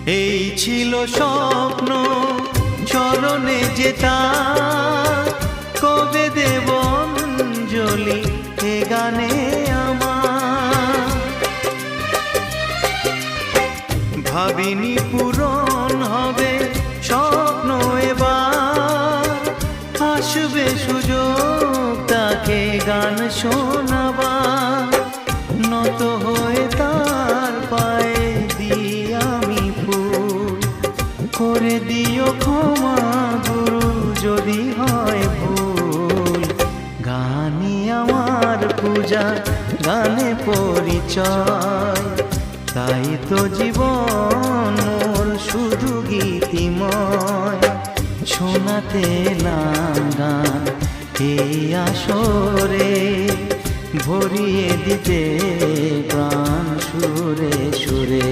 এই ছিল স্বপ্ন চরণে যেতা, কবে দেব অঞ্জলি এ গানে আমার। ভাবিনি পূরণ হবে স্বপ্ন এবার, আসবে সুযোগ তাকে গান শোনাবার। নত হয়ে তার পায়ে দিই আমি ফুল, করে দিও ক্ষমা গুরু যদি হয় ভুল। গানই আমার পূজা, গানে পরিচয়, তাই তো জীবন মোর শুধু গীতিময়। শোনাতে নাম গান এই আসরে, ভরিয়ে দিতে প্রাণ সুরে সুরে।